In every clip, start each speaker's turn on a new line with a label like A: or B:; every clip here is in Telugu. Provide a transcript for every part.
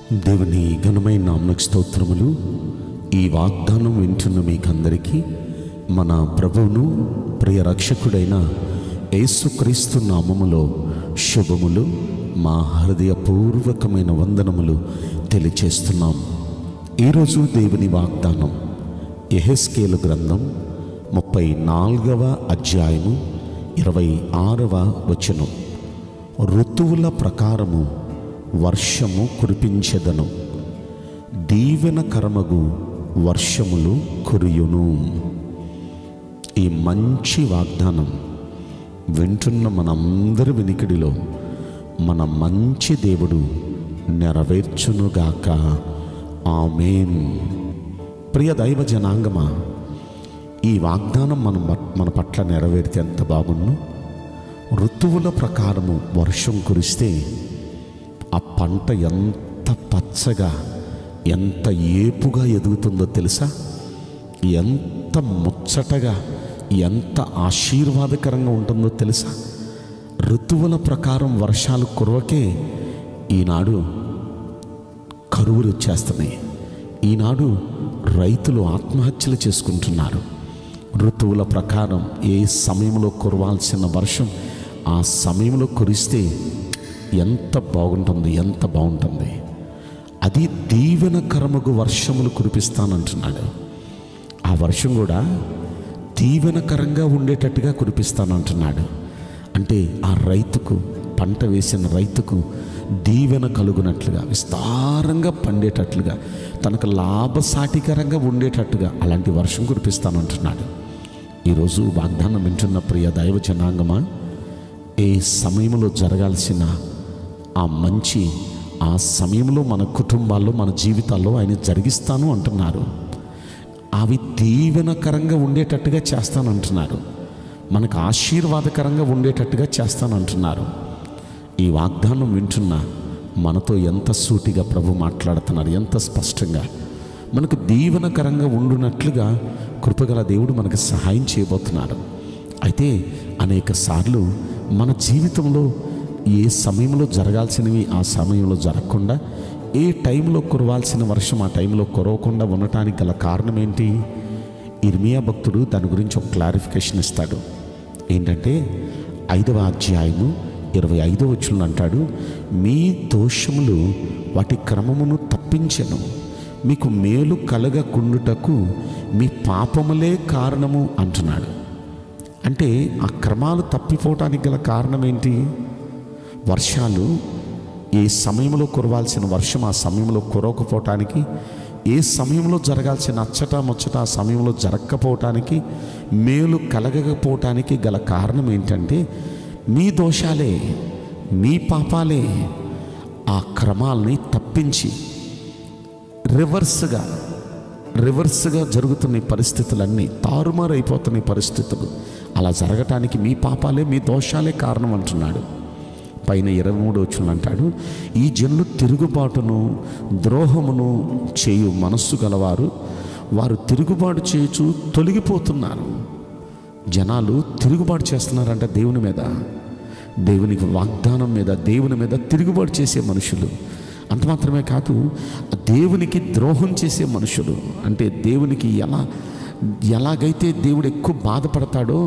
A: దేవుని ఘనమైన నామమునకు స్తోత్రములు. ఈ వాగ్దానం వింటున్న మీకందరికీ మన ప్రభువును ప్రియ రక్షకుడైన యేసుక్రీస్తు నామములో శుభములు, మా హృదయపూర్వకమైన వందనములు తెలియచేస్తున్నాం. ఈరోజు దేవుని వాగ్దానం యెహెజ్కేలు గ్రంథం 34వ అధ్యాయము 26వ వచనం. ఋతువుల ప్రకారము వర్షము కురిపించెదను, దీవెనకరమగు వర్షములు కురియును. ఈ మంచి వాగ్దానం వింటున్న మనందరి వినికిడిలో మన మంచి దేవుడు నెరవేర్చునుగాక. ఆమేన్. ప్రియ దైవ జనాంగమా, ఈ వాగ్దానం మన పట్ల నెరవేరితే ఎంత బాగుండు. ఋతువుల ప్రకారము వర్షం కురిస్తే ఆ పంట ఎంత పచ్చగా, ఎంత ఏపుగా ఎదుగుతుందో తెలుసా? ఎంత ముచ్చటగా, ఎంత ఆశీర్వాదకరంగా ఉంటుందో తెలుసా? ఋతువుల ప్రకారం వర్షాలు కురవకే ఈనాడు కరువులు వచ్చేస్తున్నాయి. ఈనాడు రైతులు ఆత్మహత్యలు చేసుకుంటున్నారు. ఋతువుల ప్రకారం ఏ సమయంలో కురవాల్సిన వర్షం ఆ సమయంలో కురిస్తే ఎంత బాగుంటుంది, ఎంత బాగుంటుంది. అది దీవెనకరమగు వర్షములు కురిపిస్తానంటున్నాడు. ఆ వర్షం కూడా దీవెనకరంగా ఉండేటట్టుగా కురిపిస్తానంటున్నాడు. అంటే ఆ రైతుకు, పంట వేసిన రైతుకు దీవెన కలుగునట్లుగా, విస్తారంగా పండేటట్లుగా, తనకు లాభసాటికరంగా ఉండేటట్టుగా అలాంటి వర్షం కురిపిస్తానంటున్నాడు. ఈరోజు వాగ్దానం వింటున్న ప్రియ దైవ జనాంగమా, ఏ సమయంలో జరగాల్సిన ఆ మంచి ఆ సమయంలో మన కుటుంబాల్లో, మన జీవితాల్లో ఆయన జరిగిస్తాను అంటున్నారు. అవి దీవెనకరంగా ఉండేటట్టుగా చేస్తానంటున్నారు. మనకు ఆశీర్వాదకరంగా ఉండేటట్టుగా చేస్తానంటున్నారు. ఈ వాగ్దానం వింటున్న మనతో ఎంత సూటిగా ప్రభు మాట్లాడుతున్నారు, ఎంత స్పష్టంగా. మనకు దీవెనకరంగా ఉండునట్లుగా కృపగల దేవుడు మనకు సహాయం చేయబోతున్నారు. అయితే అనేక సార్లు మన జీవితంలో ఏ సమయంలో జరగాల్సినవి ఆ సమయంలో జరగకుండా, ఏ టైంలో కురవాల్సిన వర్షం ఆ టైంలో కురవకుండా ఉండటానికి గల కారణం ఏంటి? ఇర్మియా భక్తుడు దాని గురించి ఒక క్లారిఫికేషన్ ఇస్తాడు. ఏంటంటే 5వ అధ్యాయము 25వ వచనం అంటాడు, మీ దోషములు వాటి క్రమమును తప్పించెను, మీకు మేలు కలగకుండుటకు మీ పాపములే కారణము అంటున్నాడు. అంటే ఆ క్రమాలు తప్పిపోవటానికి గల కారణం ఏంటి? వర్షాలు ఏ సమయంలో కురవాల్సిన వర్షం ఆ సమయంలో కురవకపోవటానికి, ఏ సమయంలో జరగాల్సిన అచ్చట ముచ్చట ఆ సమయంలో జరగకపోవటానికి, మేలు కలగకపోవటానికి గల కారణం ఏంటంటే మీ దోషాలే, మీ పాపాలే. ఆ క్రమాలని తప్పించి రివర్స్గా జరుగుతున్న పరిస్థితులన్నీ, తారుమారైపోతున్న పరిస్థితులు, అలా జరగటానికి మీ పాపాలే, మీ దోషాలే కారణం అంటున్నాడు. పైన 23వ వచనం అంటాడు, ఈ జనులు తిరుగుబాటును ద్రోహమును చేయు మనస్సు గలవారు, వారు తిరుగుబాటు చేయుచు తొలగిపోతున్నారు. జనాలు తిరుగుబాటు చేస్తున్నారంట దేవుని మీద, దేవునికి వాగ్దానం మీద, దేవుని మీద తిరుగుబాటు చేసే మనుషులు. అంత మాత్రమే కాదు, దేవునికి ద్రోహం చేసే మనుషులు. అంటే దేవునికి ఎలాగైతే దేవుడు ఎక్కువ బాధపడతాడో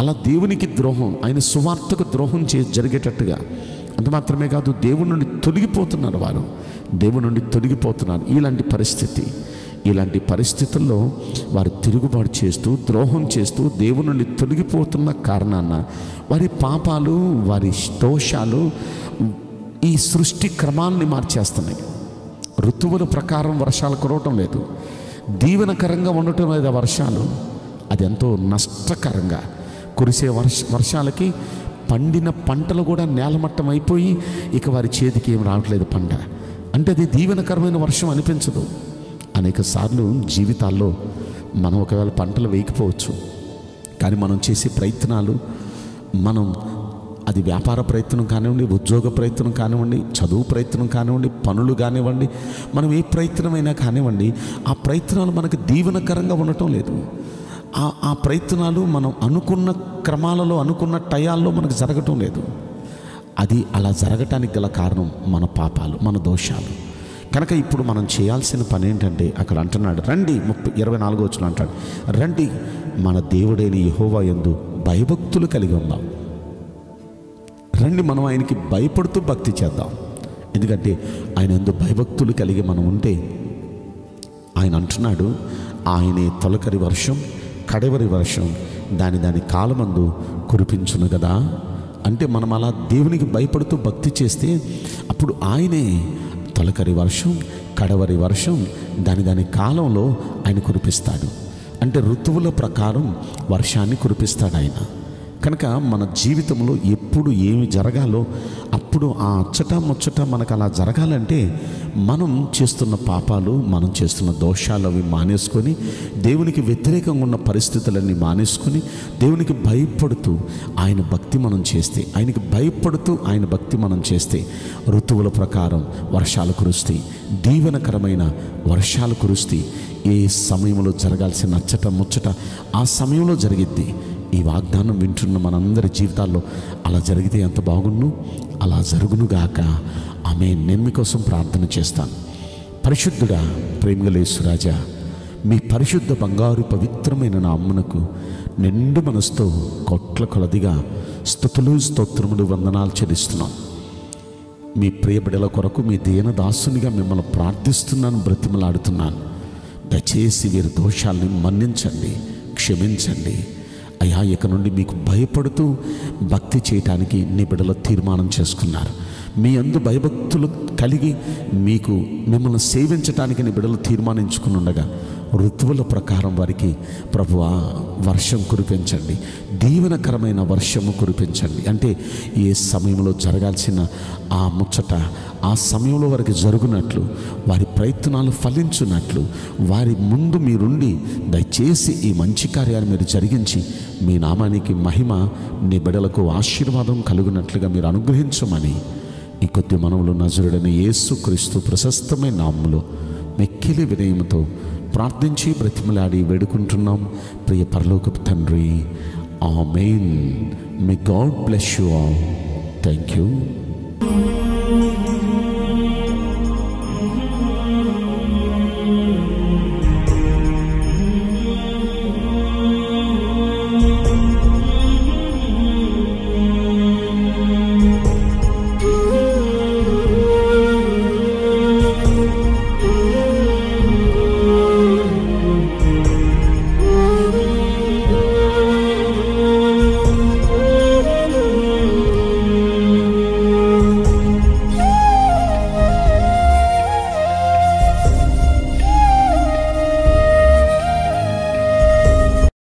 A: అలా దేవునికి ద్రోహం, ఆయన సువార్తకు ద్రోహం జరిగేటట్టుగా. అంత మాత్రమే కాదు, దేవుని నుండి తొలగిపోతున్నారు, వారు దేవుని నుండి తొలగిపోతున్నారు. ఇలాంటి పరిస్థితుల్లో వారు తిరుగుబాటు చేస్తూ, ద్రోహం చేస్తూ దేవుని నుండి తొలగిపోతున్న కారణాన వారి పాపాలు, వారి దోషాలు ఈ సృష్టి క్రమాన్ని మార్చేస్తున్నాయి. ఋతువుల ప్రకారం వర్షాలు కురవటం లేదు, దీవెనకరంగా ఉండటం లేదు వర్షాలు. అది ఎంతో నష్టకరంగా కురిసే వర్షాలకి పండిన పంటలు కూడా నేలమట్టం అయిపోయి ఇక వారి చేతికి ఏం రావట్లేదు పంట. అంటే అది దీవెనకరమైన వర్షం అనిపించదు. అనేక సార్లు జీవితాల్లో మనం ఒకవేళ పంటలు వేయకపోవచ్చు, కానీ మనం చేసే ప్రయత్నాలు, అది వ్యాపార ప్రయత్నం కానివ్వండి, ఉద్యోగ ప్రయత్నం కానివ్వండి, చదువు ప్రయత్నం కానివ్వండి, పనులు కానివ్వండి, మనం ఏ ప్రయత్నమైనా కానివ్వండి, ఆ ప్రయత్నాలు మనకు దీవెనకరంగా ఉండటం లేదు. ఆ ప్రయత్నాలు మనం అనుకున్న క్రమాలలో, అనుకున్న టయాల్లో మనకు జరగటం లేదు. అది అలా జరగటానికి గల కారణం మన పాపాలు, మన దోషాలు. కనుక ఇప్పుడు మనం చేయాల్సిన పని ఏంటంటే, అక్కడ అంటున్నాడు, రండి 24వ వచనం అంటాడు, రండి మన దేవుడైన యెహోవా యందు భయభక్తులు కలిగి ఉందాం. రండి మనం ఆయనకి భయపడుతూ భక్తి చేద్దాం. ఎందుకంటే ఆయన యందు భయభక్తులు కలిగి మనం ఉంటే, ఆయన అంటున్నాడు, ఆయనే తొలకరి వర్షం కడవరి వర్షం దాని కాలమందు కురిపించును కదా. అంటే మనం అలా దేవునికి భయపడుతూ భక్తి చేస్తే అప్పుడు ఆయనే తొలకరి వర్షం కడవరి వర్షం దాని కాలంలో ఆయన కురిపిస్తాడు. అంటే ఋతువుల ప్రకారం వర్షాన్ని కురిపిస్తాడు ఆయన. కనుక మన జీవితంలో ఎప్పుడు ఏమి జరగాలో అప్పుడు ఆ అచ్చట ముచ్చట మనకు అలా జరగాలంటే మనం చేస్తున్న పాపాలు, మనం చేస్తున్న దోషాలు అవి మానేసుకొని, దేవునికి వ్యతిరేకంగా ఉన్న పరిస్థితులన్నీ మానేసుకొని, దేవునికి భయపడుతూ ఆయన భక్తి మనం చేస్తే, ఆయనకి భయపడుతూ ఆయన భక్తి మనం చేస్తే ఋతువుల ప్రకారం వర్షాలు కురుస్తాయి, దీవెనకరమైన వర్షాలు కురుస్తాయి. ఏ సమయంలో జరగాల్సిన అచ్చట ముచ్చట ఆ సమయంలో జరిగిద్ది. ఈ వాగ్దానం వింటున్న మనందరి జీవితాల్లో అలా జరిగితే ఎంత బాగుండు. అలా జరుగునుగాక. ఆమేన్. నేను మీకోసం ప్రార్థన చేస్తాను. పరిశుద్ధుడా, ప్రేమగల యేసురాజా, మీ పరిశుద్ధ బంగారు పవిత్రమైన నామమునకు నిండు మనసుతో కోట్ల కొలదిగా స్తుతులు స్తోత్రములు వందనాలు చెల్లిస్తున్నాం. మీ ప్రియబిడల కొరకు మీ దీనదాసునిగా మిమ్మల్ని ప్రార్థిస్తున్నాను, బ్రతిమలాడుతున్నాను. దయచేసి వీరి దోషాల్ని మన్నించండి, క్షమించండి అయ్యా. ఇక నుండి మీకు భయపడుతూ భక్తి చేయటానికి నీ బిడ్డలు తీర్మానం చేసుకున్నారు. మీ యందు భయభక్తులు కలిగి మిమ్మల్ని సేవించటానికి నీ బిడ్డలు తీర్మానించుకుని ఉండగా ఋతువుల ప్రకారం వారికి ప్రభువా వర్షం కురిపించండి, దీవెనకరమైన వర్షము కురిపించండి. అంటే ఏ సమయంలో జరగాల్సిన ఆ ముచ్చట ఆ సమయంలో వారికి జరుగునట్లు, వారి ప్రయత్నాలు ఫలించున్నట్లు, వారి ముందు మీరుండి దయచేసి ఈ మంచి కార్యాన్ని మీరు జరిగించి మీ నామానికి మహిమ, నీ బిడ్డలకు ఆశీర్వాదం కలుగునట్లుగా మీరు అనుగ్రహించమని ఈ కొద్ది మనవులు నజరుడైన యేసుక్రీస్తు ప్రశస్తమైన నామములో మిక్కిలి వినయముతో ప్రార్థించి బ్రతిమలాడి వేడుకుంటున్నాం ప్రియ పరలోకపు తండ్రి. ఆమేన్. May God bless you all. Thank you.